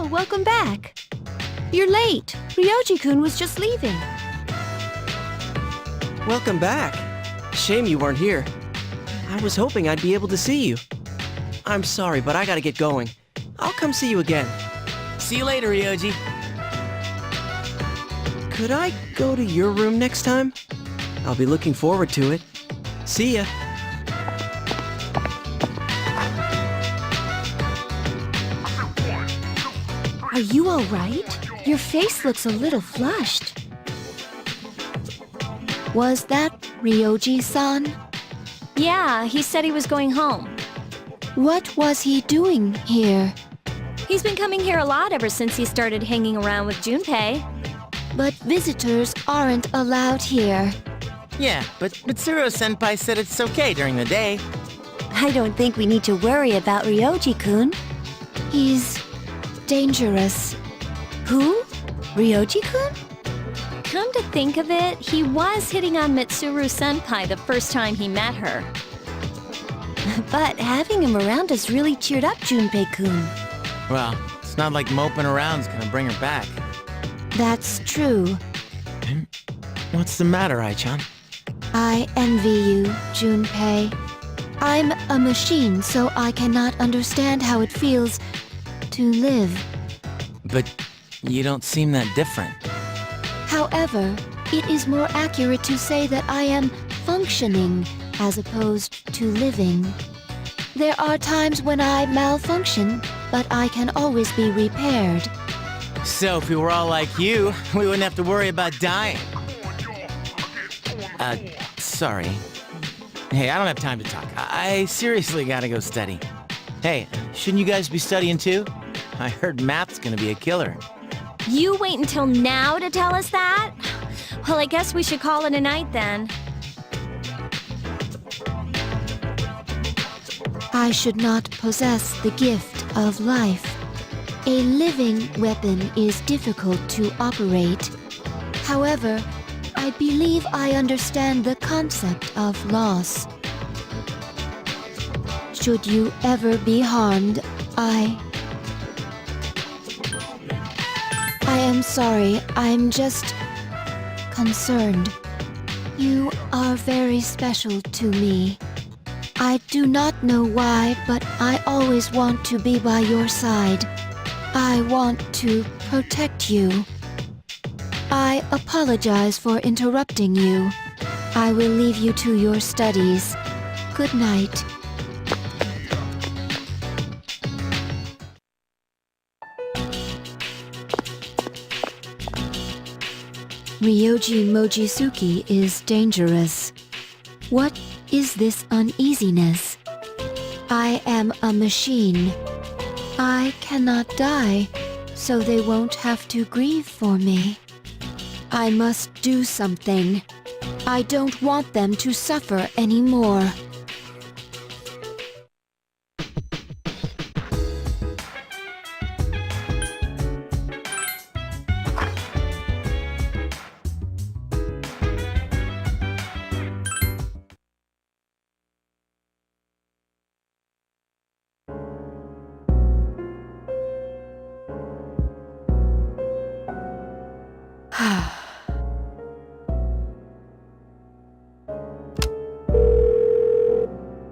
Welcome back. You're late. Ryoji-kun was just leaving. Welcome back. Shame you weren't here. I was hoping I'd be able to see you. I'm sorry, but I gotta get going. I'll come see you again. See you later, Ryoji. Could I go to your room next time? I'll be looking forward to it. See ya. Are you all right? Your face looks a little flushed. Was that Ryoji-san? Yeah, he said he was going home. What was he doing here? He's been coming here a lot ever since he started hanging around with Junpei. But visitors aren't allowed here. Yeah, but Mitsuru-senpai said it's okay during the day. I don't think we need to worry about Ryoji-kun. He's dangerous. Who? Ryoji-kun? Come to think of it, he was hitting on Mitsuru-senpai the first time he met her. But having him around has really cheered up Junpei-kun. Well, it's not like moping around's gonna bring her back. That's true. What's the matter, Ai-chan? I envy you, Junpei. I'm a machine, so I cannot understand how it feels to live. But you don't seem that different. However, it is more accurate to say that I am functioning as opposed to living. There are times when I malfunction, but I can always be repaired. So if we were all like you, we wouldn't have to worry about dying. Sorry. Hey, I don't have time to talk. I seriously gotta go study. Hey, shouldn't you guys be studying too? I heard math's gonna be a killer. You wait until now to tell us that? Well, I guess we should call it a night then. I should not possess the gift of life. A living weapon is difficult to operate. However, I believe I understand the concept of loss. Should you ever be harmed, I am sorry. I'm just concerned. You are very special to me. I do not know why, but I always want to be by your side. I want to protect you. I apologize for interrupting you. I will leave you to your studies. Good night. Ryoji Mojisuki is dangerous. What is this uneasiness? I am a machine. I cannot die, so they won't have to grieve for me. I must do something. I don't want them to suffer anymore.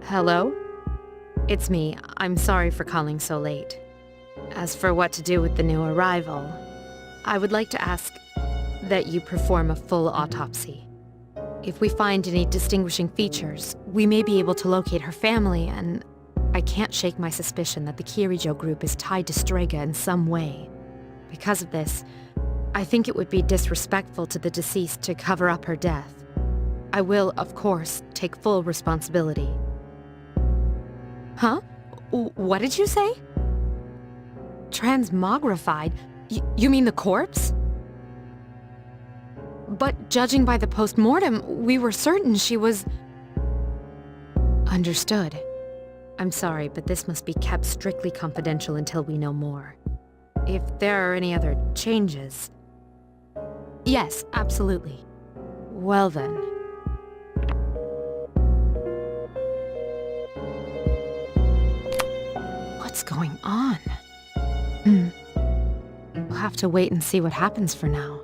Hello? It's me. I'm sorry for calling so late. As for what to do with the new arrival, I would like to ask that you perform a full autopsy. If we find any distinguishing features, we may be able to locate her family, and I can't shake my suspicion that the Kirijo group is tied to Strega in some way. Because of this, I think it would be disrespectful to the deceased to cover up her death. I will, of course, take full responsibility. Huh? What did you say? Transmogrified? You mean the corpse? But judging by the post-mortem, we were certain she was... Understood. I'm sorry, but this must be kept strictly confidential until we know more. If there are any other changes... Yes, absolutely. Well then. What's going on? We'll have to wait and see what happens for now.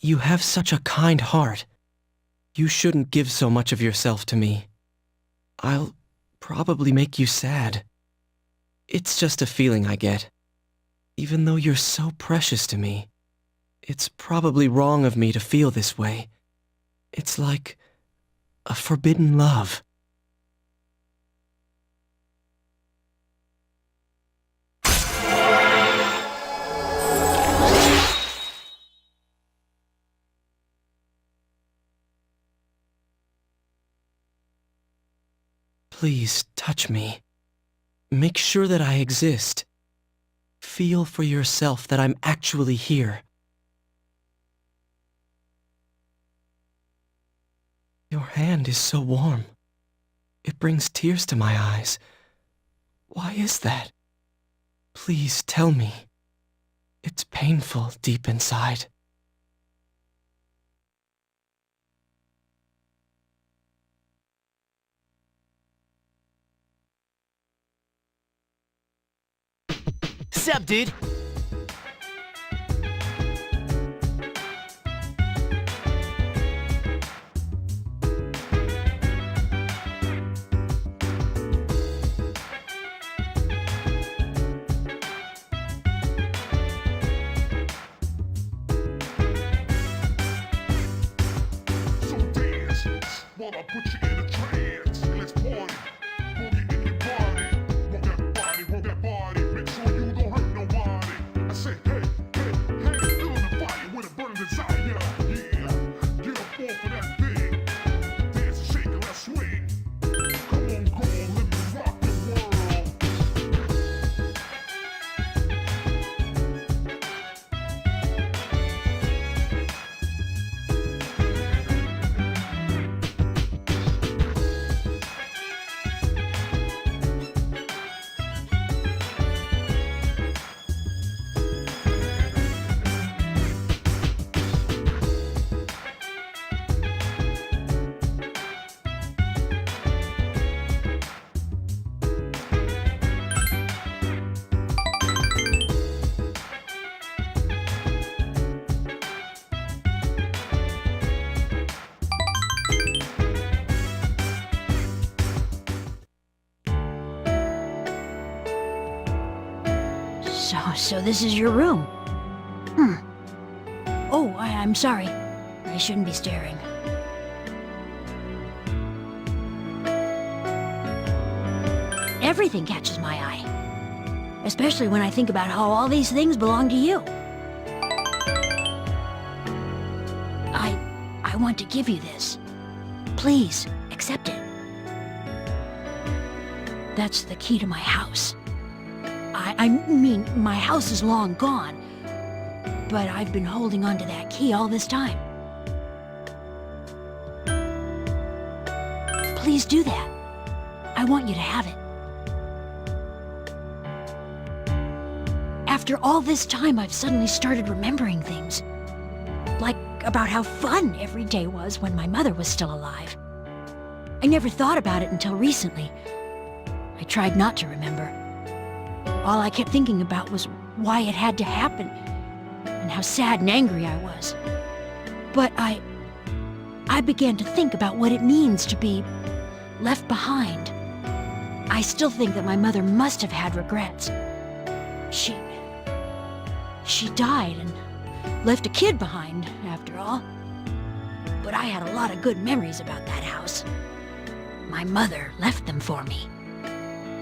You have such a kind heart. You shouldn't give so much of yourself to me. I'll probably make you sad. It's just a feeling I get. Even though you're so precious to me, it's probably wrong of me to feel this way. It's like a forbidden love. Please touch me. Make sure that I exist. Feel for yourself that I'm actually here. Your hand is so warm. It brings tears to my eyes. Why is that? Please tell me. It's painful deep inside. Sup, dude? So dance, while I put you in a trance. Let's party, boogie in your body. Roll that body, make sure you don't hurt nobody. I say, hey, feeling the fire with a burning desire. Yeah, get up off of that thing. Dance and shake and let's swing. Come on, let me rock the world. So this is your room? Oh, I'm sorry. I shouldn't be staring. Everything catches my eye. Especially when I think about how all these things belong to you. I want to give you this. Please, accept it. That's the key to my house. I mean, my house is long gone, but I've been holding on to that key all this time. Please do that. I want you to have it. After all this time, I've suddenly started remembering things. Like about how fun every day was when my mother was still alive. I never thought about it until recently. I tried not to remember. All I kept thinking about was why it had to happen, and how sad and angry I was. But I began to think about what it means to be left behind. I still think that my mother must have had regrets. She died and left a kid behind, after all. But I had a lot of good memories about that house. My mother left them for me.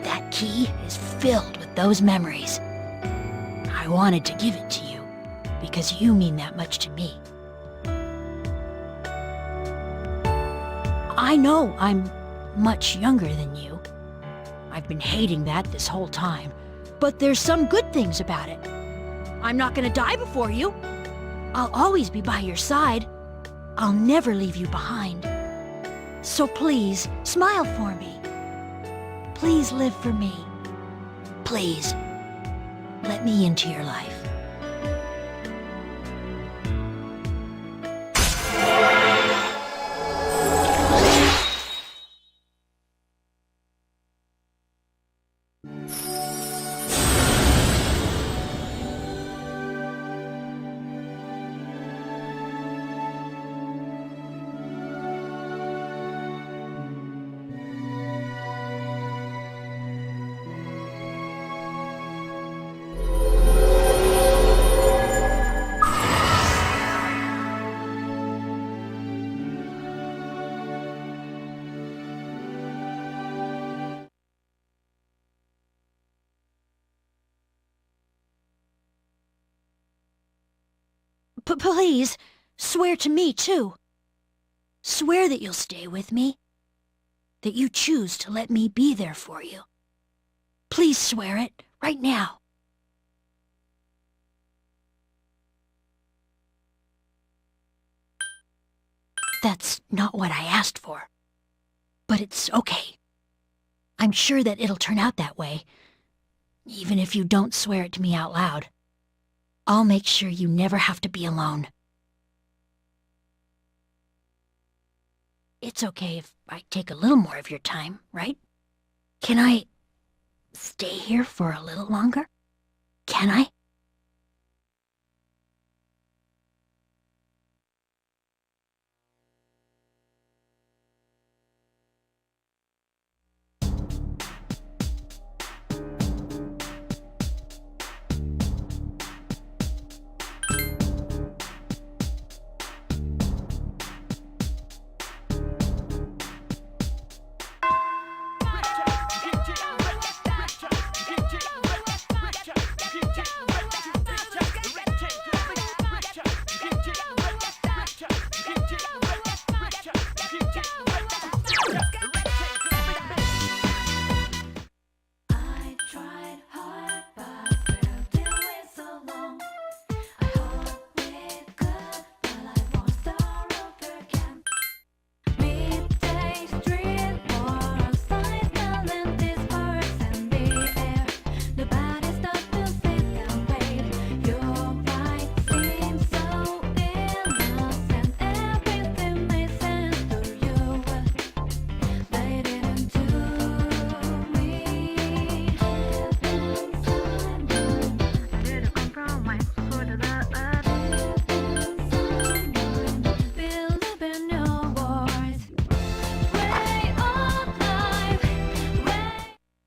That key is filled with those memories. I wanted to give it to you, because you mean that much to me. I know I'm much younger than you. I've been hating that this whole time. But there's some good things about it. I'm not gonna die before you. I'll always be by your side. I'll never leave you behind. So please, smile for me. Please live for me. Please, let me into your life. Please, swear to me, too. Swear that you'll stay with me. That you choose to let me be there for you. Please swear it, right now. That's not what I asked for. But it's okay. I'm sure that it'll turn out that way, even if you don't swear it to me out loud. I'll make sure you never have to be alone. It's okay if I take a little more of your time, right? Can I stay here for a little longer? Can I?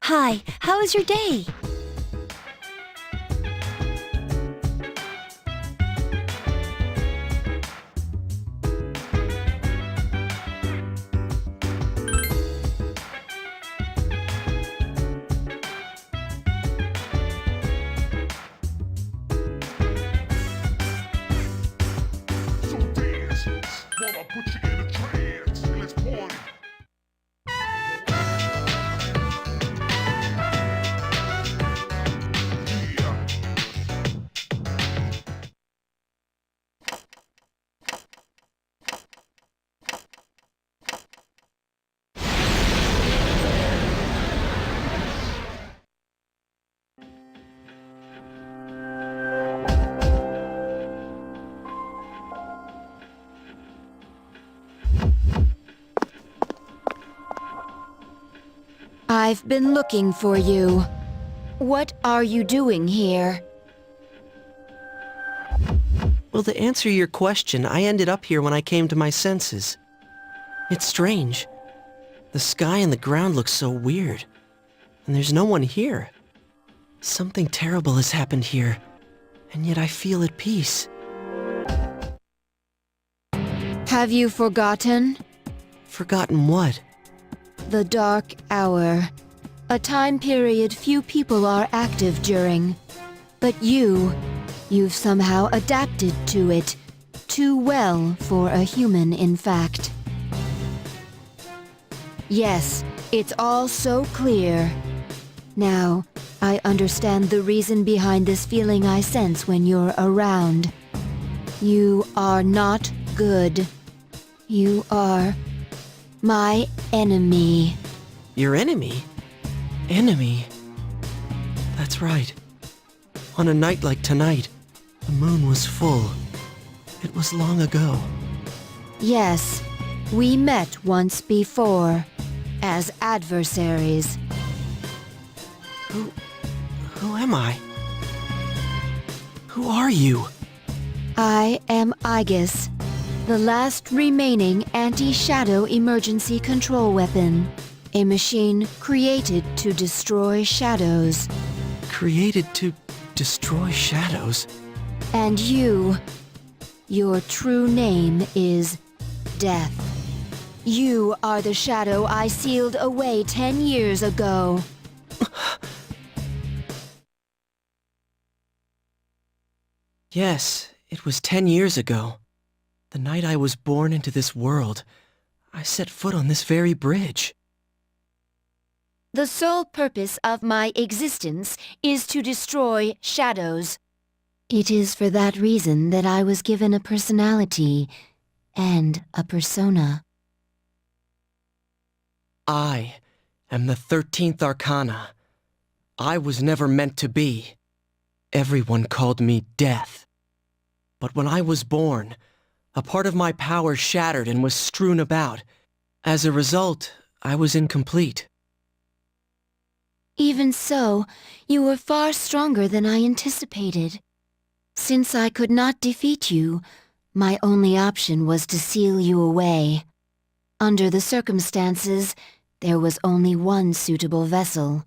Hi, how was your day? So dance, while I put you in a trance. Let's party. Yeah. I've been looking for you. What are you doing here? Well, to answer your question, I ended up here when I came to my senses. It's strange. The sky and the ground look so weird. And there's no one here. Something terrible has happened here. And yet I feel at peace. Have you forgotten? Forgotten what? The Dark Hour. A time period few people are active during. But you've somehow adapted to it. Too well for a human, in fact. Yes, it's all so clear. Now, I understand the reason behind this feeling I sense when you're around. You are not good. You are my enemy. Your enemy? Enemy? That's right. On a night like tonight, the moon was full. It was long ago. Yes, we met once before, as adversaries. Who am I? Who are you? I am Aegis, the last remaining anti-shadow emergency control weapon. A machine created to destroy shadows. Created to destroy shadows? And you, your true name is Death. You are the shadow I sealed away 10 years ago. Yes, It was 10 years ago. The night I was born into this world, I set foot on this very bridge. The sole purpose of my existence is to destroy shadows. It is for that reason that I was given a personality and a persona. I am the 13th Arcana. I was never meant to be. Everyone called me Death. But when I was born, a part of my power shattered and was strewn about. As a result, I was incomplete. Even so, you were far stronger than I anticipated. Since I could not defeat you, my only option was to seal you away. Under the circumstances, there was only one suitable vessel.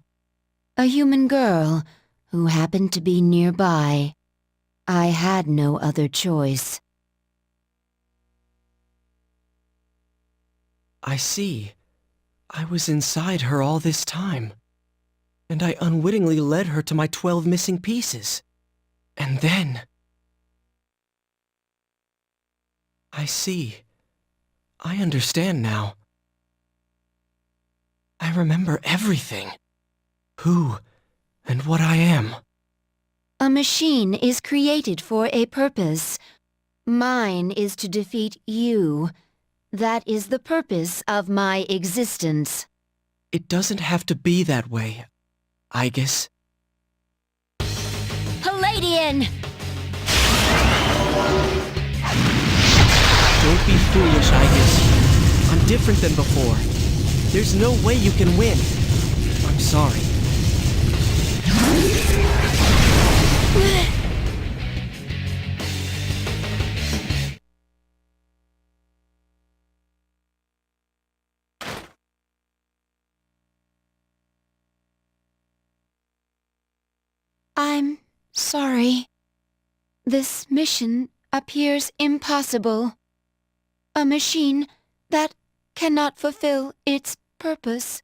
A human girl who happened to be nearby. I had no other choice. I see. I was inside her all this time. And I unwittingly led her to my 12 missing pieces. And then... I see. I understand now. I remember everything. Who and what I am. A machine is created for a purpose. Mine is to defeat you. That is the purpose of my existence. It doesn't have to be that way, I guess. Palladian! Don't be foolish, I guess. I'm different than before. There's no way you can win. I'm sorry. I'm sorry. This mission appears impossible. A machine that cannot fulfill its purpose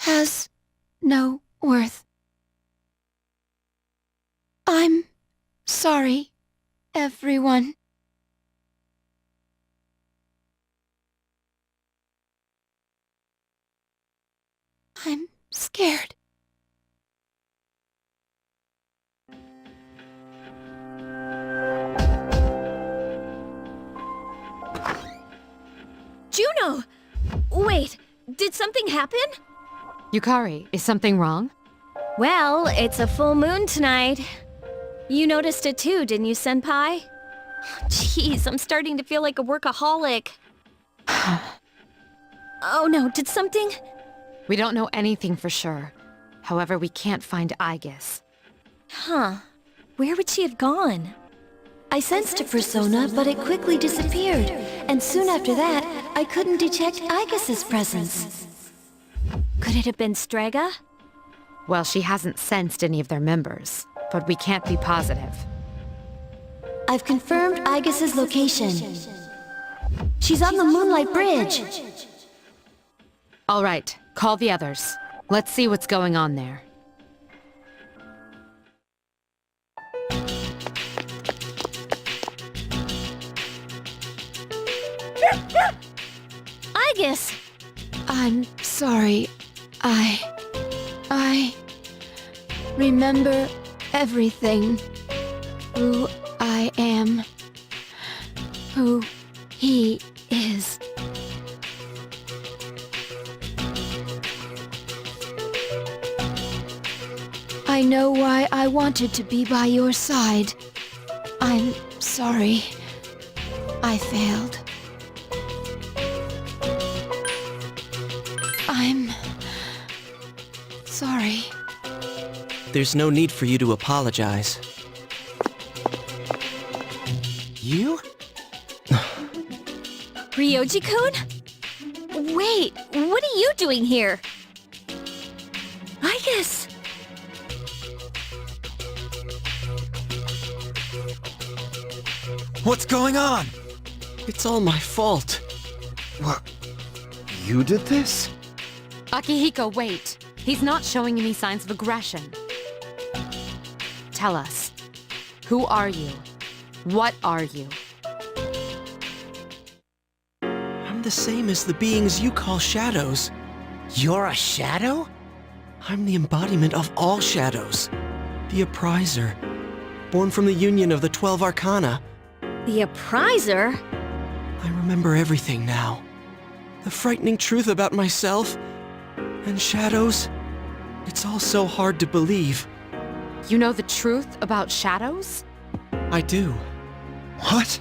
has no worth. I'm sorry, everyone. I'm scared. Juno! Wait, did something happen? Yukari, is something wrong? Well, it's a full moon tonight. You noticed it too, didn't you, Senpai? Jeez, I'm starting to feel like a workaholic. Oh no, did something? We don't know anything for sure. However, we can't find Aegis. Huh. Where would she have gone? I sensed a persona, but it quickly disappeared. And soon after that, I couldn't detect Aegis's presence. Could it have been Strega? Well, she hasn't sensed any of their members, but we can't be positive. I've confirmed Aegis's location. She's on the Moonlight Bridge. All right, call the others. Let's see what's going on there. Aegis! I'm sorry. I remember everything. Who I am. Who he is. I know why I wanted to be by your side. I'm sorry. I failed. I'm sorry. There's no need for you to apologize. You? Ryoji-kun? Wait, what are you doing here? Aegis! What's going on? It's all my fault. What? You did this? Akihiko, wait. He's not showing any signs of aggression. Tell us, who are you? What are you? I'm the same as the beings you call shadows. You're a shadow? I'm the embodiment of all shadows. The Appriser, born from the union of the 12 Arcana. The Appriser? I remember everything now. The frightening truth about myself and shadows. It's all so hard to believe. You know the truth about shadows? I do. What?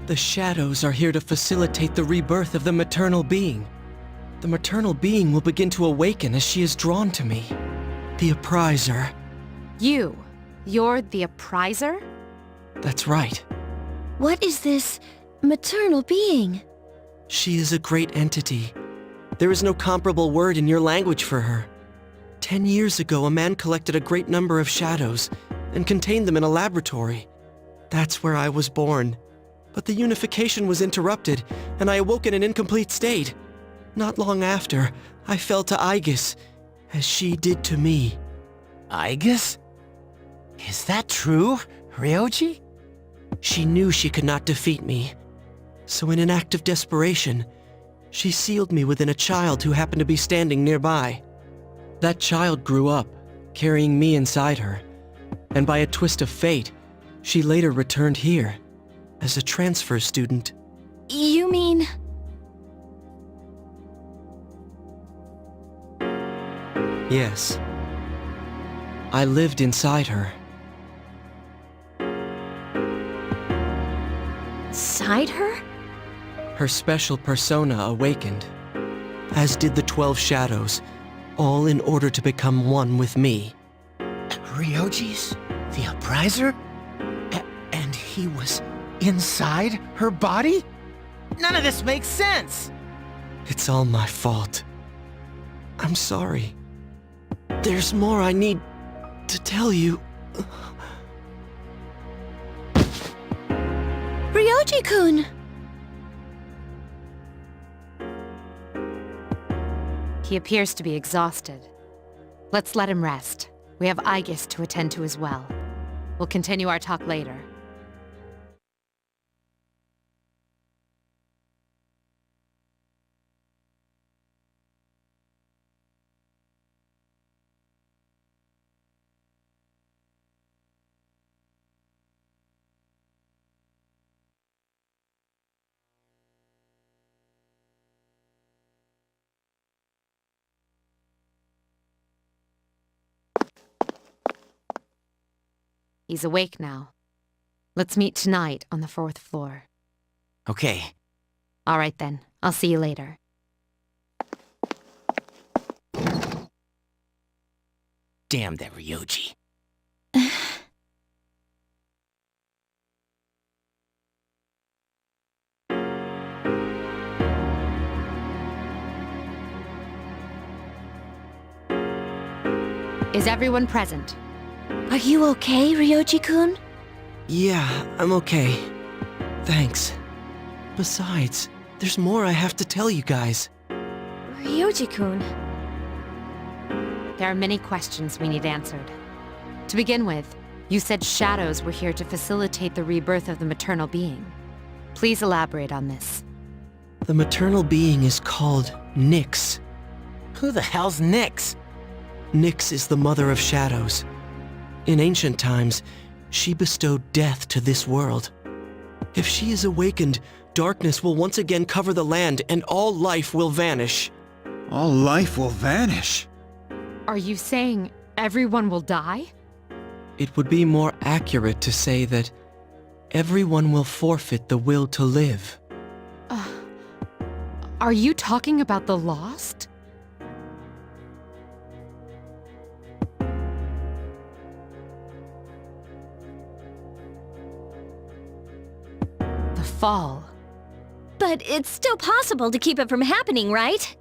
The shadows are here to facilitate the rebirth of the maternal being. The maternal being will begin to awaken as she is drawn to me. The Appriser. You're the Appriser? That's right. What is this maternal being? She is a great entity. There is no comparable word in your language for her. 10 years ago, a man collected a great number of shadows and contained them in a laboratory. That's where I was born. But the unification was interrupted, and I awoke in an incomplete state. Not long after, I fell to Aegis, as she did to me. Aegis? Is that true, Ryoji? She knew she could not defeat me. So in an act of desperation, she sealed me within a child who happened to be standing nearby. That child grew up, carrying me inside her, and by a twist of fate, she later returned here, as a transfer student. You mean... Yes. I lived inside her. Inside her? Her special persona awakened, as did the 12 shadows, all in order to become one with me. Ryoji's the Appriser? And he was inside her body? None of this makes sense! It's all my fault. I'm sorry. There's more I need to tell you. Ryoji-kun! He appears to be exhausted. Let's let him rest. We have Aegis to attend to as well. We'll continue our talk later. He's awake now. Let's meet tonight on the 4th floor. Okay. All right then. I'll see you later. Damn that Ryoji. Is everyone present? Are you okay, Ryoji-kun? Yeah, I'm okay. Thanks. Besides, there's more I have to tell you guys. Ryoji-kun. There are many questions we need answered. To begin with, you said shadows were here to facilitate the rebirth of the maternal being. Please elaborate on this. The maternal being is called Nyx. Who the hell's Nyx? Nyx is the mother of shadows. In ancient times, she bestowed death to this world. If she is awakened, darkness will once again cover the land and all life will vanish. All life will vanish. Are you saying everyone will die? It would be more accurate to say that everyone will forfeit the will to live. Are you talking about the lost? The fall. But it's still possible to keep it from happening, right?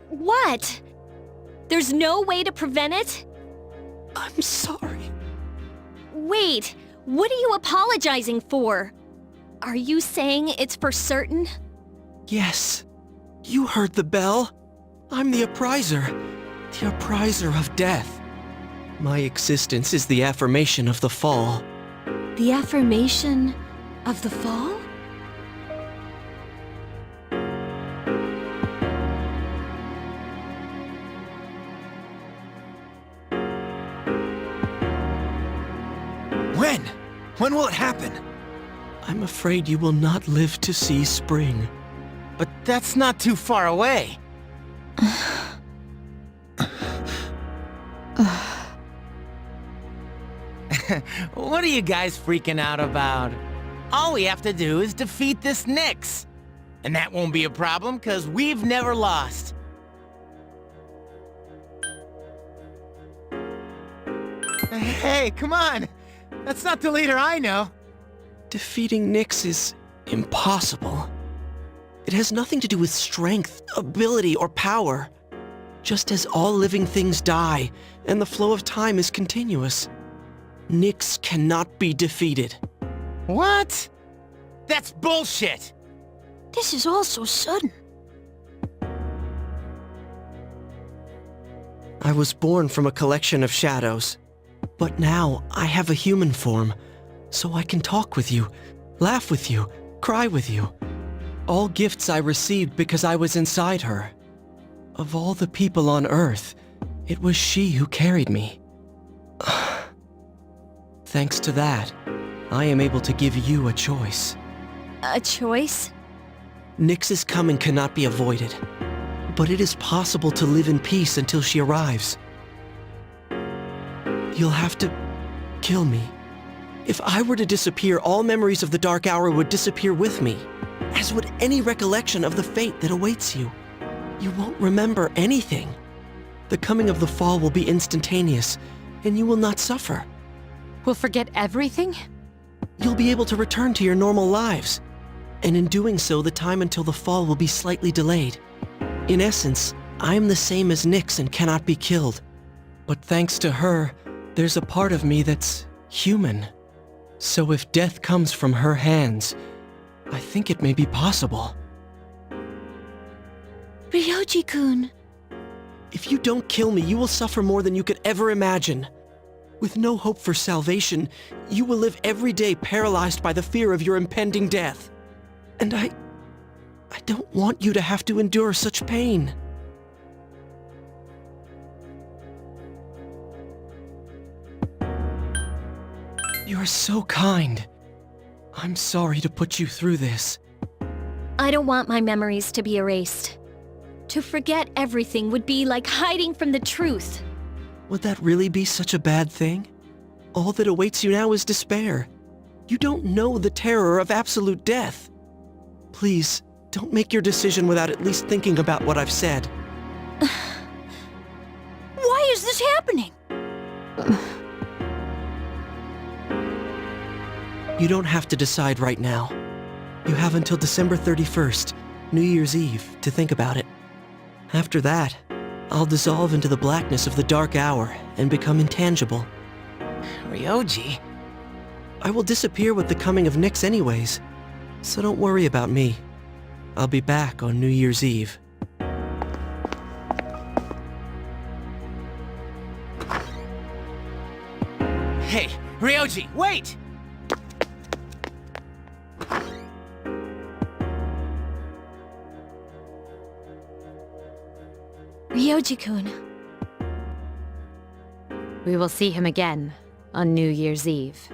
What? There's no way to prevent it? I'm sorry. Wait, what are you apologizing for? Are you saying it's for certain? Yes. You heard the bell. I'm the Appriser. The Appriser of death. My existence is the affirmation of the fall. The affirmation of the fall? When? When will it happen? I'm afraid you will not live to see spring. But that's not too far away. What are you guys freaking out about? All we have to do is defeat this Nyx. And that won't be a problem, because we've never lost. Hey, come on! That's not the leader I know. Defeating Nyx is impossible. It has nothing to do with strength, ability, or power. Just as all living things die, and the flow of time is continuous, Nyx cannot be defeated. What? That's bullshit! This is all so sudden. I was born from a collection of shadows, but now I have a human form, so I can talk with you, laugh with you, cry with you. All gifts I received because I was inside her. Of all the people on Earth, it was she who carried me. Thanks to that, I am able to give you a choice. A choice? Nyx's coming cannot be avoided, but it is possible to live in peace until she arrives. You'll have to kill me. If I were to disappear, all memories of the Dark Hour would disappear with me, as would any recollection of the fate that awaits you. You won't remember anything. The coming of the fall will be instantaneous, and you will not suffer. We'll forget everything? You'll be able to return to your normal lives, and in doing so, the time until the fall will be slightly delayed. In essence, I am the same as Nyx and cannot be killed. But thanks to her, there's a part of me that's human. So if death comes from her hands, I think it may be possible. Ryoji-kun. If you don't kill me, you will suffer more than you could ever imagine. With no hope for salvation, you will live every day paralyzed by the fear of your impending death. And I don't want you to have to endure such pain. You are so kind. I'm sorry to put you through this. I don't want my memories to be erased. To forget everything would be like hiding from the truth. Would that really be such a bad thing? All that awaits you now is despair. You don't know the terror of absolute death. Please, don't make your decision without at least thinking about what I've said. Why is this happening? You don't have to decide right now. You have until December 31st, New Year's Eve, to think about it. After that, I'll dissolve into the blackness of the Dark Hour and become intangible. Ryoji? I will disappear with the coming of Nyx anyways, so don't worry about me. I'll be back on New Year's Eve. Hey, Ryoji, wait! Ryoji-kun. We will see him again on New Year's Eve.